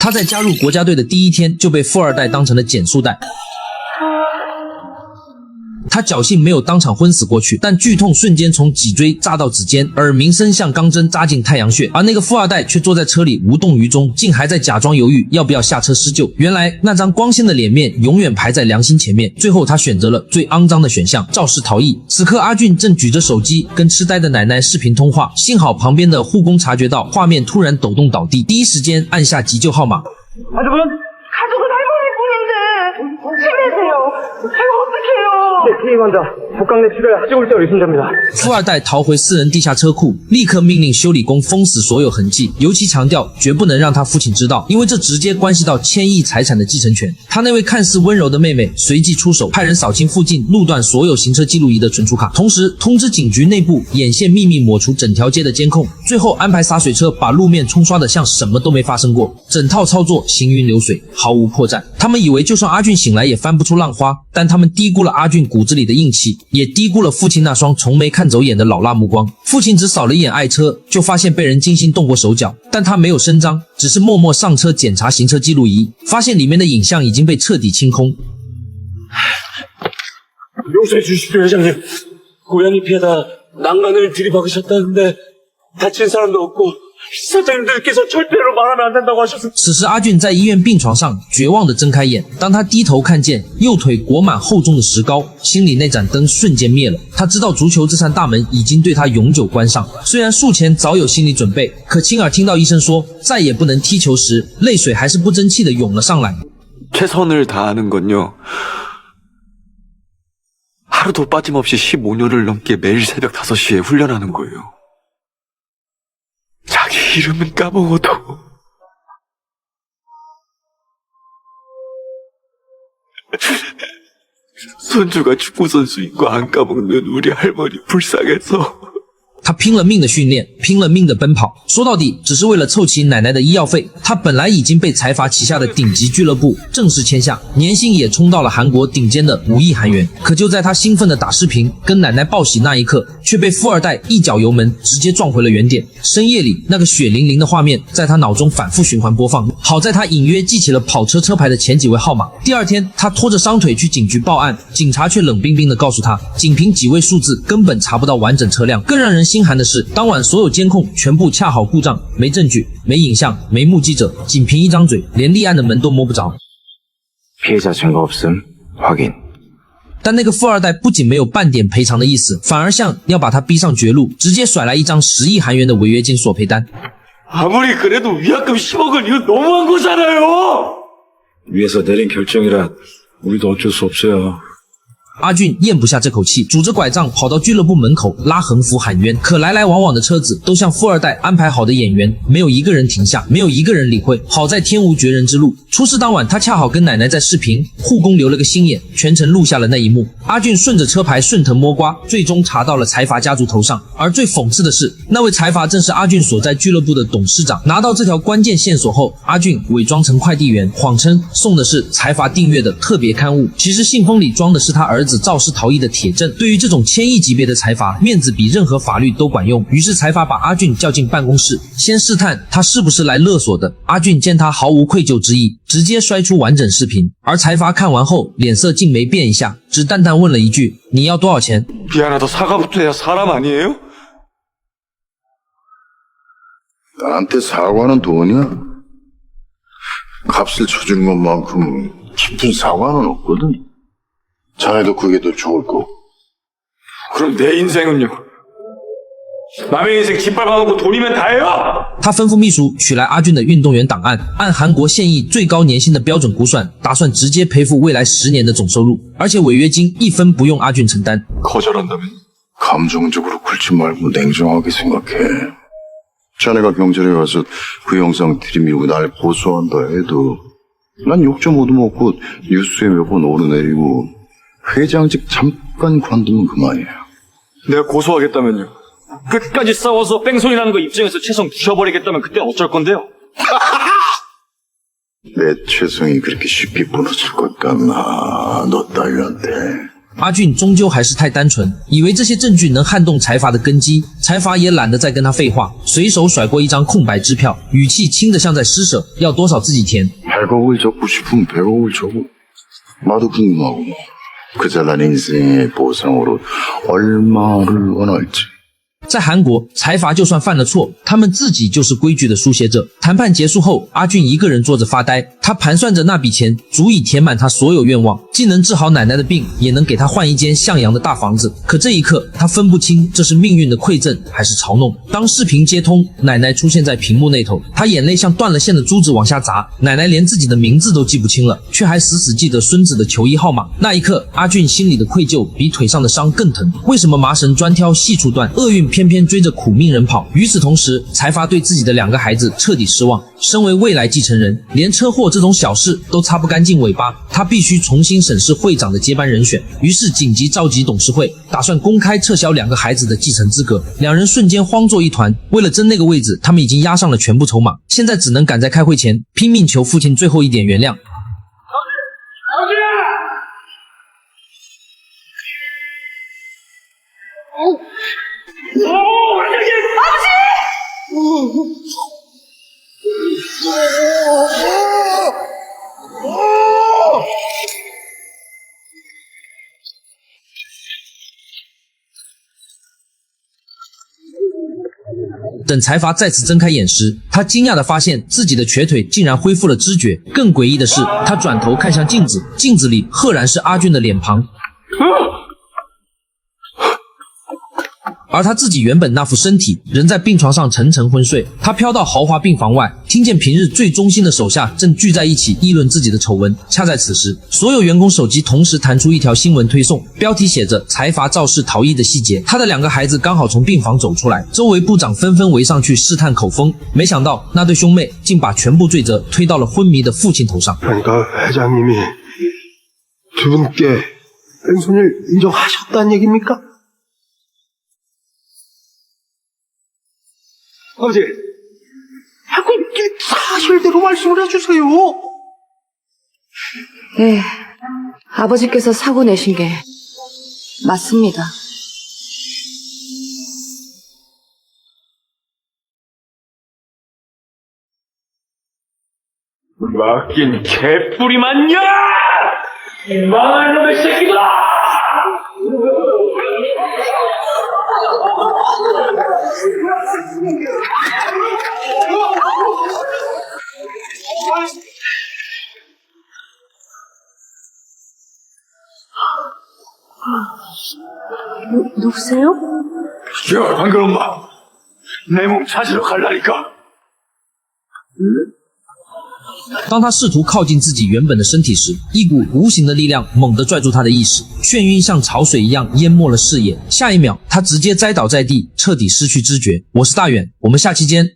他在加入国家队的第一天就被富二代当成了减速带。他侥幸没有当场昏死过去，但剧痛瞬间从脊椎炸到指尖，耳鸣声像钢针扎进太阳穴，而那个富二代却坐在车里无动于衷，竟还在假装犹豫要不要下车施救。原来那张光鲜的脸面永远排在良心前面，最后他选择了最肮脏的选项，肇事逃逸。此刻阿俊正举着手机跟痴呆的奶奶视频通话，幸好旁边的护工察觉到画面突然抖动倒地，第一时间按下急救号码。가족은 할머니 뿐인데 힘내세요. 아이고 어떡해요. 네, 피해 환자 북강내 치료에 하지골절 의심자입니다. 富二代逃回私人地下车库，立刻命令修理工封死所有痕迹，尤其强调绝不能让他父亲知道，因为这直接关系到1000亿财产的继承权。他那位看似温柔的妹妹随即出手，派人扫清附近路段所有行车记录仪的存储卡，同时通知警局内部眼线秘密抹除整条街的监控，最后安排洒水车把路面冲刷得像什么都没发生过。整套操作行云流水，毫无破绽。他们以为就算阿俊醒来也翻不出浪花，但他们低估了阿俊骨子里的硬气，也低估了父亲那双从没看走眼的老辣目光。父亲只扫了一眼爱车，就发现被人精心动过手脚，但他没有声张，只是默默上车检查行车记录仪，发现里面的影像已经被彻底清空。 용서해 주십시오, 회장님. 고양이 피하다 난간을 들이박으셨다는데 다친 사람도 없고 사장님들께서 절대로 말하면 안 된다고 하셨습니다. 此时阿俊在医院病床上绝望地睁开眼，当他低头看见右腿裹满厚重的石膏，心里那盏灯瞬间灭了。他知道足球这扇大门已经对他永久关上，虽然术前早有心理准备，可亲耳听到医生说再也不能踢球时，泪水还是不争气地涌了上来。 최선을 다하는 건요. 하루도 빠짐없이 15년을 넘게 매일 새벽 5시에 훈련하는 거예요. 자기 이름은 까먹어도 손주가 축구선수인 거 안 까먹는 우리 할머니 불쌍해서 他拼了命的训练，拼了命的奔跑，说到底只是为了凑齐奶奶的医药费。他本来已经被财阀旗下的顶级俱乐部正式签下，年薪也冲到了韩国顶尖的5亿韩元。可就在他兴奋的打视频跟奶奶报喜那一刻，却被富二代一脚油门直接撞回了原点。深夜里那个血淋淋的画面在他脑中反复循环播放。好在他隐约记起了跑车车牌的前几位号码。第二天，他拖着伤腿去警局报案，警察却冷冰冰地告诉他，仅凭几位数字根本查不到完整车辆。更让人心寒的是，当晚所有监控全部恰好故障，没证据，没影像，没目击者，仅凭一张嘴，连立案的门都摸不着。 피해자 증거 없음 확인. 但那个富二代不仅没有半点赔偿的意思，反而像要把他逼上绝路，直接甩来一张10亿韩元的违约金索赔单。 아무리 그래도 위약금 10억은 이거 너무한 거잖아요. 위에서 내린 결정이라 우리도 어쩔 수 없어요. 阿俊咽不下这口气，拄着拐杖跑到俱乐部门口拉横幅喊冤，可来来往往的车子都像富二代安排好的演员，没有一个人停下，没有一个人理会。好在天无绝人之路，出事当晚他恰好跟奶奶在视频，护工留了个心眼，全程录下了那一幕。阿俊顺着车牌顺藤摸瓜，最终查到了财阀家族头上。而最讽刺的是，那位财阀正是阿俊所在俱乐部的董事长。拿到这条关键线索后，阿俊伪装成快递员，谎称送的是财阀订阅的特别刊物，其实信封里装的是他儿子肇事逃逸的铁证。对于这种1000亿级别的财阀，面子比任何法律都管用。于是财阀把阿俊叫进办公室，先试探他是不是来勒索的。阿俊见他毫无愧疚之意，直接摔出完整视频。而财阀看完后脸色竟没变一下，只淡淡问了一句：“你要多少钱？” 미안하다 사과부터 해야 사람 아니에요? 나한테 사과는 돈이야. 값을 쳐준 것만큼 깊은 사과는 없거든. 자네도 그게 더 좋을 거고. 그럼 내 인생은요? 남의 인생 짓밟아놓고 돈이면 다예요? 他吩咐秘书取来阿俊的运动员档案，按韩国现役最高年薪的标准估算，打算直接赔付未来10年的总收入，而且违约金1分不用阿俊承担。 거절한다면? 감정적으로 굴지 말고 냉정하게 생각해. 자네가 경찰에 가서 그 영상 들이밀고 날 고소한다 해도 난 욕 좀 얻어먹고 뉴스에 몇 번 오르내리고 회장직 잠깐 관두면 그만이에요. 내가 고소하겠다면요? 끝까지 싸워서 뺑소니 나는 거 입증해서 채성 부셔버리겠다면 그때 어쩔 건데요? 내 최성이 그렇게 쉽게 무너질 것 같나 너 따위한테. 阿俊终究还是太单纯，以为这些证据能撼动财阀的根基。财阀也懒得再跟他废话，随手甩过一张空白支票，语气轻得像在施舍，要多少自己填。 100억을 적고 싶으면 100억을 적어. 나도 궁금하고 그 잘난 인생의 보상으로 얼마를 원할지. 在韩国，财阀就算犯了错，他们自己就是规矩的书写者。谈判结束后，阿俊一个人坐着发呆，他盘算着那笔钱足以填满他所有愿望，既能治好奶奶的病，也能给他换一间向阳的大房子。可这一刻，他分不清这是命运的馈赠还是嘲弄。当视频接通，奶奶出现在屏幕那头，她眼泪像断了线的珠子往下砸。奶奶连自己的名字都记不清了，却还死死记得孙子的球衣号码。那一刻，阿俊心里的愧疚比腿上的伤更疼。为什么麻绳专挑细处断，厄运偏偏追着苦命人跑？与此同时，财阀对自己的2个孩子彻底失望。身为未来继承人，连车祸这种小事都擦不干净尾巴，他必须重新审视会长的接班人选。于是紧急召集董事会，打算公开撤销2个孩子的继承资格。2人瞬间慌作一团，为了争那个位子，他们已经押上了全部筹码，现在只能赶在开会前拼命求父亲最后一点原谅。等财阀再次睁开眼时，他惊讶地发现自己的瘸腿竟然恢复了知觉。更诡异的是，他转头看向镜子，镜子里赫然是阿俊的脸庞。而他自己原本那副身体仍在病床上沉沉昏睡。他飘到豪华病房外，听见平日最忠心的手下正聚在一起议论自己的丑闻。恰在此时，所有员工手机同时弹出一条新闻推送，标题写着财阀肇事逃逸的细节。他的2个孩子刚好从病房走出来，周围部长纷纷围上去试探口风。没想到那对兄妹竟把全部罪责推到了昏迷的父亲头上。 그러니까 회장님이 두 분께 뺑소니를 인정하셨다는 얘기입니까? 아버지, 자꾸 사실대로 말씀을 해주세요. 네, 아버지께서 사고 내신 게 맞습니다. 맡긴 개뿔이 맞냐? 이 망할 놈의 새끼들아! 누구세요? 야, 방금 엄마! 내 몸 찾으러 갈라니까! 当他试图靠近自己原本的身体时，一股无形的力量猛地拽住他的意识，眩晕像潮水一样淹没了视野。下一秒，他直接栽倒在地，彻底失去知觉。我是大远，我们下期见。